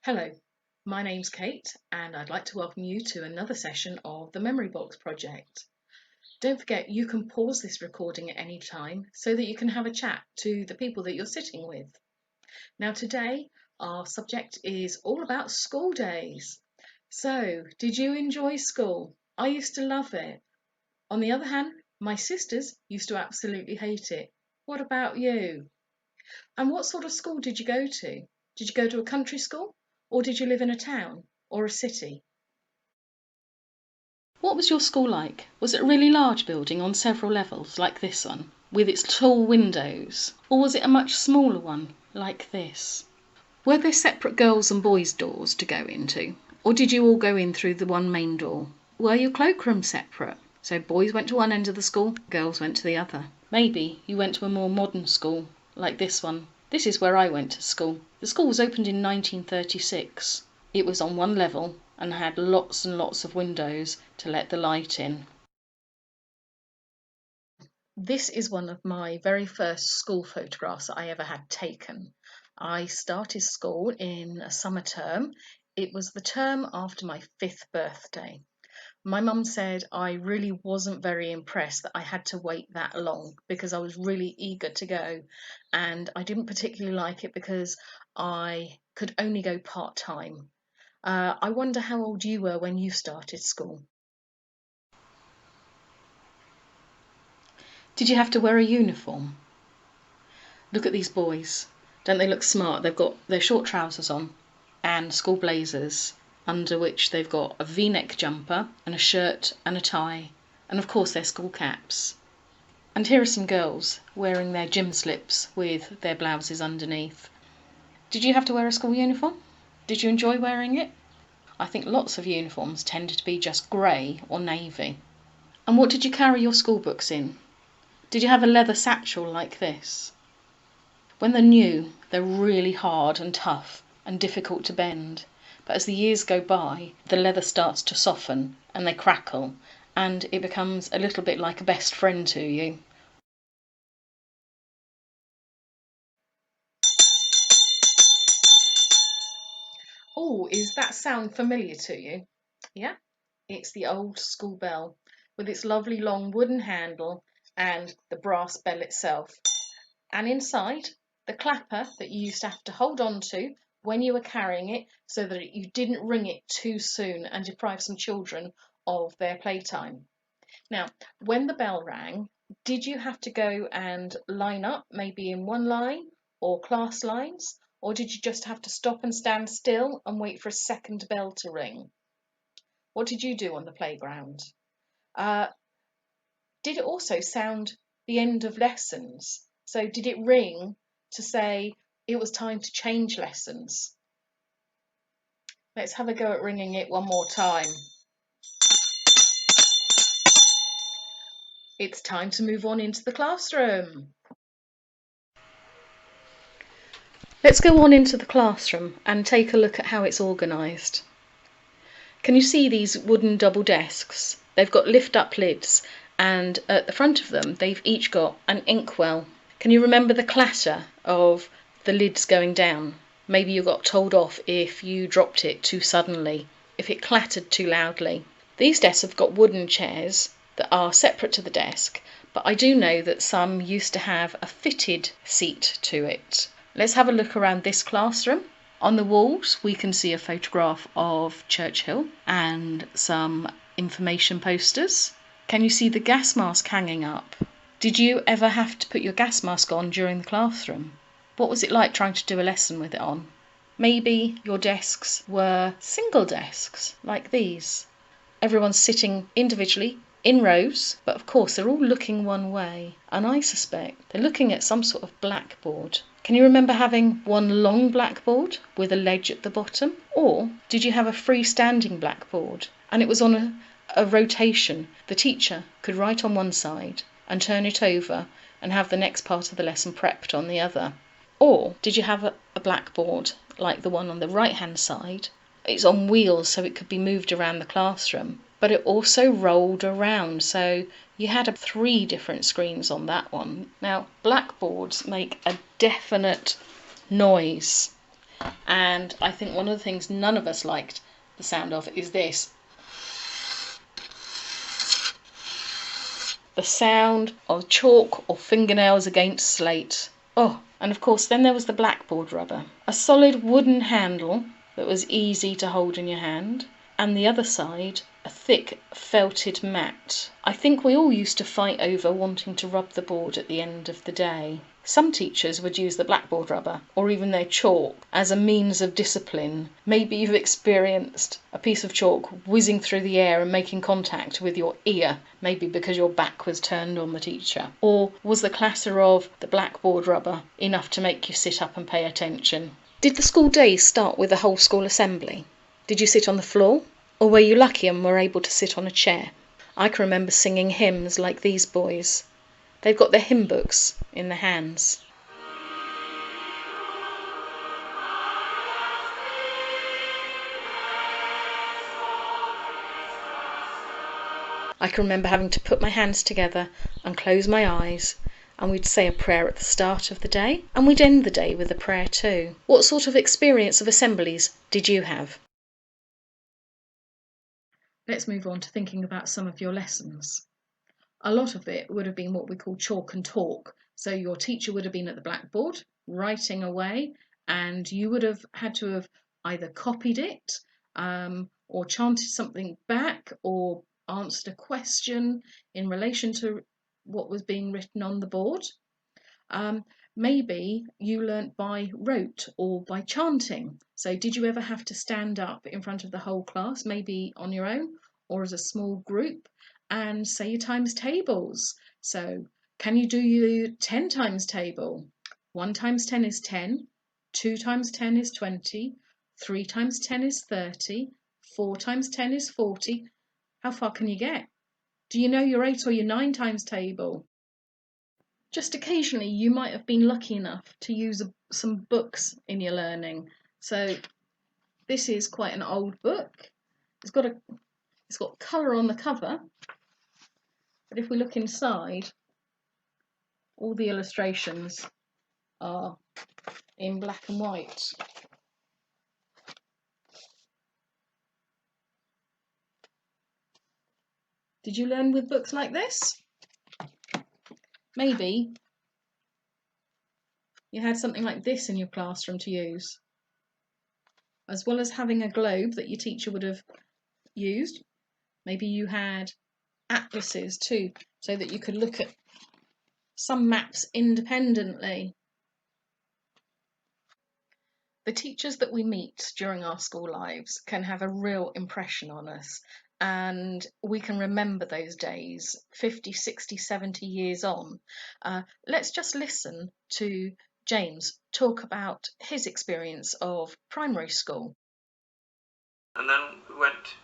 Hello, my name's Kate and I'd like to welcome you to another session of the Memory Box project. Don't forget you can pause this recording at any time so that you can have a chat to the people that you're sitting with. Now today our subject is all about school days. So, did you enjoy school? I used to love it. On the other hand, my sisters used to absolutely hate it. What about you? And what sort of school did you go to? Did you go to a country school or did you live in a town or a city? What was your school like? Was it a really large building on several levels, like this one, with its tall windows? Or was it a much smaller one, like this? Were there separate girls' and boys' doors to go into? Or did you all go in through the one main door? Were your cloakrooms separate? So boys went to one end of the school, girls went to the other. Maybe you went to a more modern school, like this one. This is where I went to school. The school was opened in 1936. It was on one level and had lots and lots of windows to let the light in. This is one of my very first school photographs that I ever had taken. I started school in a summer term. It was the term after my 5th birthday. My mum said I really wasn't very impressed that I had to wait that long because I was really eager to go, and I didn't particularly like it because I could only go part-time. I wonder how old you were when you started school. Did you have to wear a uniform? Look at these boys. Don't they look smart? They've got their short trousers on and school blazers, under which they've got a V-neck jumper and a shirt and a tie, and of course their school caps. And here are some girls wearing their gym slips with their blouses underneath. Did you have to wear a school uniform? Did you enjoy wearing it? I think lots of uniforms tended to be just grey or navy. And what did you carry your school books in? Did you have a leather satchel like this? When they're new, they're really hard and tough and difficult to bend. But as the years go by, the leather starts to soften and they crackle, and it becomes a little bit like a best friend to you. Oh, is that sound familiar to you? Yeah, it's the old school bell with its lovely long wooden handle and the brass bell itself. And inside, the clapper that you used to have to hold on to when you were carrying it so that you didn't ring it too soon and deprive some children of their playtime. Now, when the bell rang, did you have to go and line up, maybe in one line or class lines, or did you just have to stop and stand still and wait for a second bell to ring? What did you do on the playground? Uh, did it also sound the end of lessons? So did it ring to say it was time to change lessons? Let's have a go at ringing it one more time. It's time to move on into the classroom. Let's go on into the classroom and take a look at how it's organised. Can you see these wooden double desks? They've got lift-up lids, and at the front of them they've each got an inkwell. Can you remember the clatter of the lids going down? Maybe you got told off if you dropped it too suddenly, if it clattered too loudly. These desks have got wooden chairs that are separate to the desk, but I do know that some used to have a fitted seat to it. Let's have a look around this classroom. On the walls we can see a photograph of Churchill and some information posters. Can you see the gas mask hanging up? Did you ever have to put your gas mask on during the classroom? What was it like trying to do a lesson with it on? Maybe your desks were single desks, like these. Everyone's sitting individually in rows, but of course they're all looking one way, and I suspect they're looking at some sort of blackboard. Can you remember having one long blackboard with a ledge at the bottom? Or did you have a freestanding blackboard and it was on a rotation? The teacher could write on one side and turn it over and have the next part of the lesson prepped on the other. Or did you have a blackboard like the one on the right hand side? It's on wheels so it could be moved around the classroom, but it also rolled around, so you had 3 different screens on that one. Now, blackboards make a definite noise. And I think one of the things none of us liked the sound of is this. The sound of chalk or fingernails against slate. Oh, and of course then there was the blackboard rubber. A solid wooden handle that was easy to hold in your hand, and the other side a thick felted mat. I think we all used to fight over wanting to rub the board at the end of the day. Some teachers would use the blackboard rubber, or even their chalk, as a means of discipline. Maybe you've experienced a piece of chalk whizzing through the air and making contact with your ear, maybe because your back was turned on the teacher. Or was the clatter of the blackboard rubber enough to make you sit up and pay attention? Did the school day start with a whole school assembly? Did you sit on the floor? Or were you lucky and were able to sit on a chair? I can remember singing hymns like these boys. They've got their hymn books in their hands. I can remember having to put my hands together and close my eyes, and we'd say a prayer at the start of the day, and we'd end the day with a prayer too. What sort of experience of assemblies did you have? Let's move on to thinking about some of your lessons. A lot of it would have been what we call chalk and talk. So your teacher would have been at the blackboard writing away, and you would have had to have either copied it or chanted something back or answered a question in relation to what was being written on the board. Maybe you learnt by rote or by chanting. So did you ever have to stand up in front of the whole class, maybe on your own or as a small group, and say your times tables? So can you do your 10 times table? 1 times 10 is 10, 2 times 10 is 20, 3 times 10 is 30, 4 times 10 is 40. How far can you get? Do you know your 8 or your 9 times table? Just occasionally you might have been lucky enough to use some books in your learning. So this is quite an old book. It's got colour on the cover, but if we look inside, all the illustrations are in black and white. Did you learn with books like this? Maybe you had something like this in your classroom to use. As well as having a globe that your teacher would have used, maybe you had atlases too, so that you could look at some maps independently. The teachers that we meet during our school lives can have a real impression on us, and we can remember those days 50, 60, 70 years on. Let's just listen to James talk about his experience of primary school. And then we went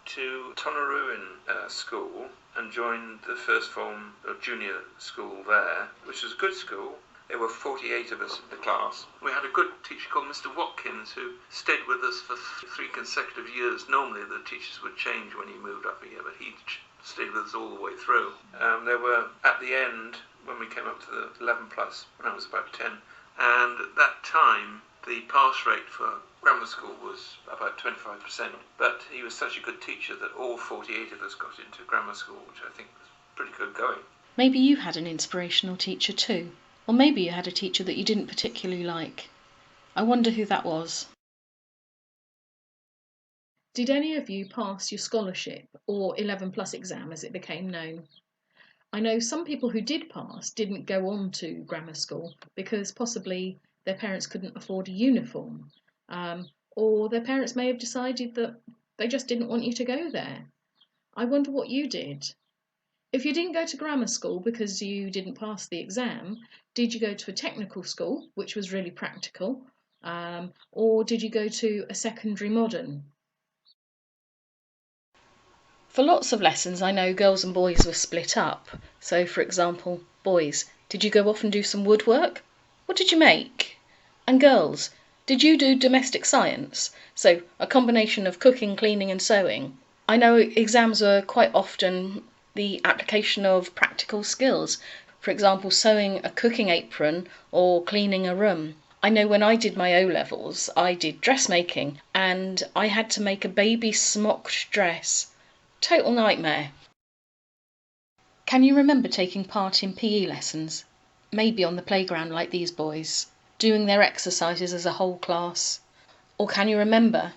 to Tonaruin school and joined the first form or junior school there, which was a good school. There were 48 of us in the class. We had a good teacher called Mr. Watkins who stayed with us for 3 consecutive years. Normally the teachers would change when he moved up a year, but he stayed with us all the way through. There were, at the end, when we came up to the 11 plus, when I was about 10, and at that time the pass rate for grammar school was about 25%, but he was such a good teacher that all 48 of us got into grammar school, which I think was pretty good going. Maybe you had an inspirational teacher too, or maybe you had a teacher that you didn't particularly like. I wonder who that was. Did any of you pass your scholarship, or 11 plus exam as it became known? I know some people who did pass didn't go on to grammar school because possibly their parents couldn't afford a uniform, or their parents may have decided that they just didn't want you to go there. I wonder what you did. If you didn't go to grammar school because you didn't pass the exam, did you go to a technical school, which was really practical, or did you go to a secondary modern? For lots of lessons, I know girls and boys were split up. So, for example, boys, did you go off and do some woodwork? What did you make? And girls, did you do domestic science? So, a combination of cooking, cleaning and sewing. I know exams were quite often the application of practical skills. For example, sewing a cooking apron or cleaning a room. I know when I did my O-levels, I did dressmaking, and I had to make a baby smocked dress. Total nightmare. Can you remember taking part in PE lessons? Maybe on the playground like these boys, doing their exercises as a whole class? Or can you remember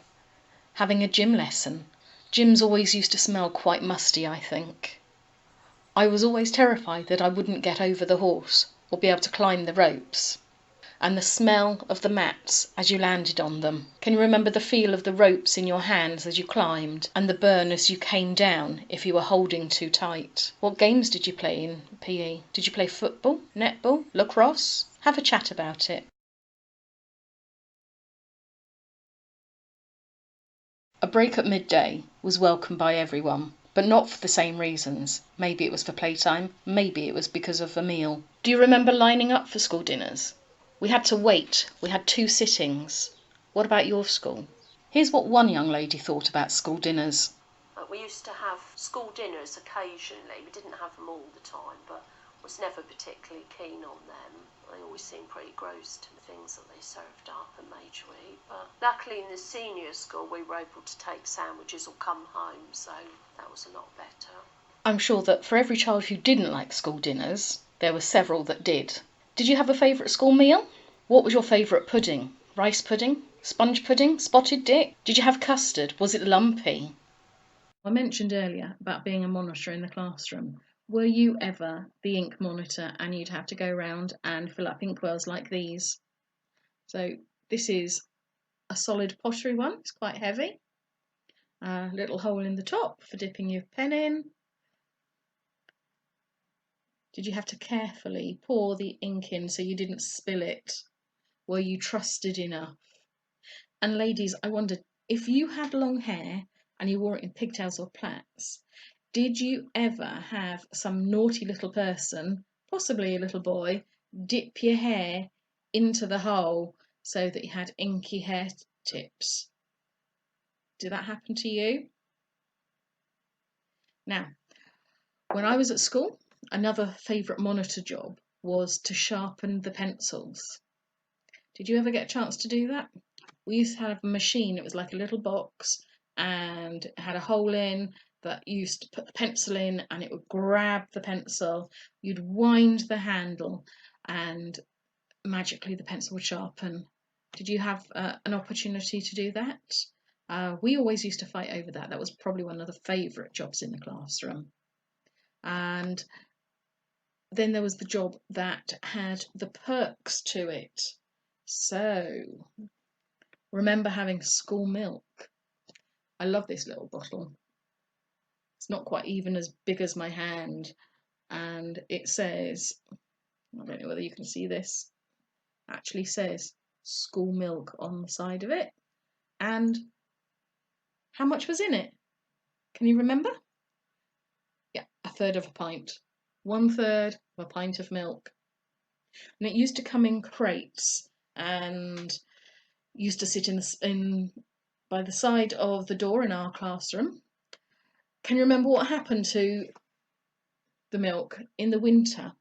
having a gym lesson? Gyms always used to smell quite musty, I think. I was always terrified that I wouldn't get over the horse or be able to climb the ropes. And the smell of the mats as you landed on them. Can you remember the feel of the ropes in your hands as you climbed, and the burn as you came down if you were holding too tight? What games did you play in PE? Did you play football, netball, lacrosse? Have a chat about it. A break at midday was welcomed by everyone, but not for the same reasons. Maybe it was for playtime, maybe it was because of a meal. Do you remember lining up for school dinners? We had to wait. We had 2 sittings. What about your school? Here's what one young lady thought about school dinners. We used to have school dinners occasionally. We didn't have them all the time, but was never particularly keen on them. They always seemed pretty gross to the things that they served up and made you eat. But luckily in the senior school we were able to take sandwiches or come home, so that was a lot better. I'm sure that for every child who didn't like school dinners, there were several that did. Did you have a favourite school meal? What was your favourite pudding? Rice pudding? Sponge pudding? Spotted dick? Did you have custard? Was it lumpy? I mentioned earlier about being a monitor in the classroom. Were you ever the ink monitor and you'd have to go around and fill up inkwells like these? So this is a solid pottery one. It's quite heavy. A little hole in the top for dipping your pen in. Did you have to carefully pour the ink in so you didn't spill it? Were you trusted enough? And ladies, I wondered, if you had long hair and you wore it in pigtails or plaits, did you ever have some naughty little person, possibly a little boy, dip your hair into the hole so that you had inky hair tips? Did that happen to you? Now, when I was at school, another favourite monitor job was to sharpen the pencils. Did you ever get a chance to do that? We used to have a machine, it was like a little box and it had a hole in that you used to put the pencil in and it would grab the pencil. You'd wind the handle and magically the pencil would sharpen. Did you have an opportunity to do that? We always used to fight over that. That was probably one of the favourite jobs in the classroom. And then there was the job that had the perks to it. So, remember having school milk. I love this little bottle. It's not quite even as big as my hand. And it says, I don't know whether you can see this, actually says school milk on the side of it. And how much was in it? Can you remember? Yeah, 1/3 of a pint. 1/3 of a pint of milk. And it used to come in crates and used to sit in by the side of the door in our classroom. Can you remember what happened to the milk in the winter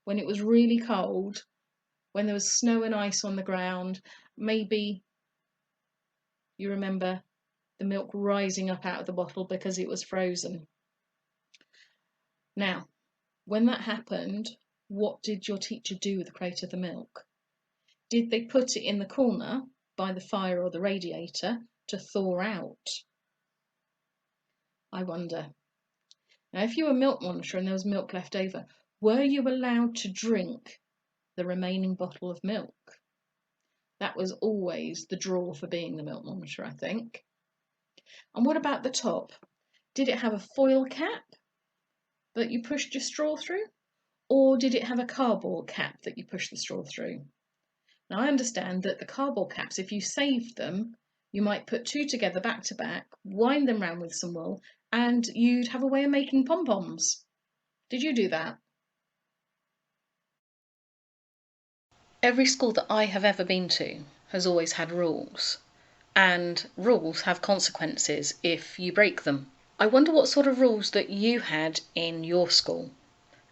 when it was really cold, when there was snow and ice on the ground? Maybe you remember the milk rising up out of the bottle because it was frozen. Now, when that happened, what did your teacher do with the crate of the milk? Did they put it in the corner by the fire or the radiator to thaw out? I wonder. Now, if you were a milk monitor and there was milk left over, were you allowed to drink the remaining bottle of milk? That was always the draw for being the milk monitor, I think. And what about the top? Did it have a foil cap that you pushed your straw through? Or did it have a cardboard cap that you pushed the straw through? Now, I understand that the cardboard caps, if you saved them, you might put 2 together back to back, wind them round with some wool, and you'd have a way of making pom-poms. Did you do that? Every school that I have ever been to has always had rules, and rules have consequences if you break them. I wonder what sort of rules that you had in your school,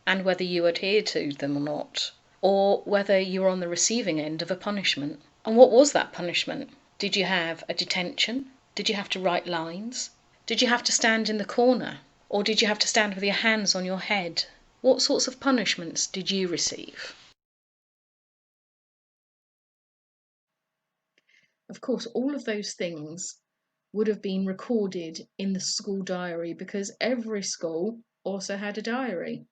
and whether you adhere to them or not. or whether you were on the receiving end of a punishment. And what was that punishment? Did you have a detention? Did you have to write lines? Did you have to stand in the corner? Or did you have to stand with your hands on your head? What sorts of punishments did you receive? Of course, all of those things would have been recorded in the school diary because every school also had a diary.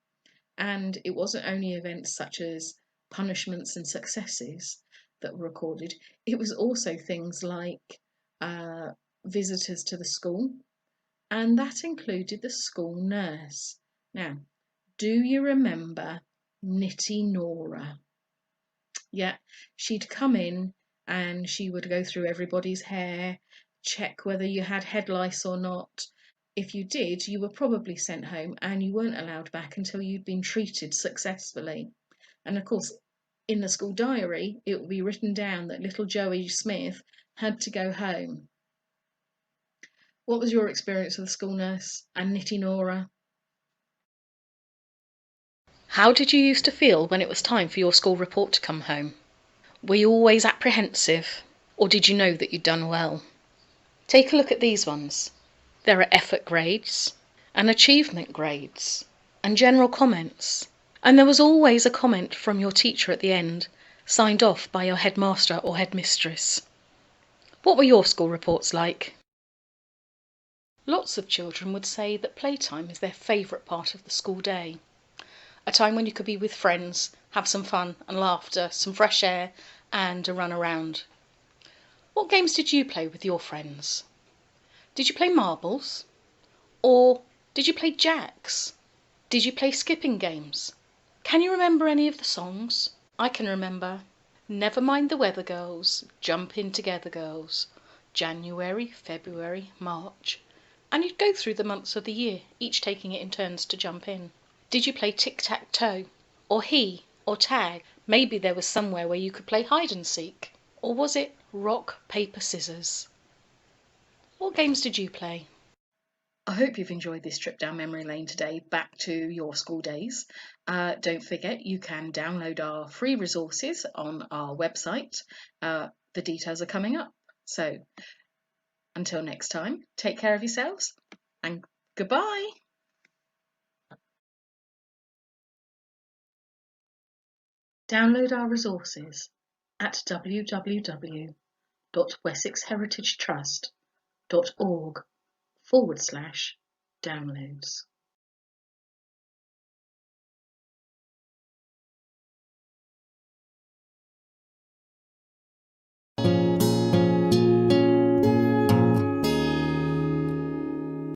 And it wasn't only events such as punishments and successes that were recorded, it was also things like visitors to the school, and that included the school nurse. Now, do you remember Nitty Nora? Yeah, she'd come in and she would go through everybody's hair, check whether you had head lice or not. If you did, you were probably sent home and you weren't allowed back until you'd been treated successfully. And of course, in the school diary, it would be written down that little Joey Smith had to go home. What was your experience with the school nurse and Nitty Nora? How did you used to feel when it was time for your school report to come home? Were you always apprehensive, or did you know that you'd done well? Take a look at these ones. There are effort grades, and achievement grades, and general comments. And there was always a comment from your teacher at the end, signed off by your headmaster or headmistress. What were your school reports like? Lots of children would say that playtime is their favourite part of the school day. A time when you could be with friends, have some fun and laughter, some fresh air, and a run around. What games did you play with your friends? Did you play marbles? Or did you play jacks? Did you play skipping games? Can you remember any of the songs? I can remember Never Mind the Weather Girls, Jump In Together Girls, January, February, March. And you'd go through the months of the year, each taking it in turns to jump in. Did you play tic-tac-toe? Or he? Or tag? Maybe there was somewhere where you could play hide and seek. Or was it rock, paper, scissors? What games did you play? I hope you've enjoyed this trip down memory lane today back to your school days. Don't forget you can download our free resources on our website. The details are coming up. So until next time, take care of yourselves and goodbye. Download our resources at www.wessexheritagetrust.org/downloads.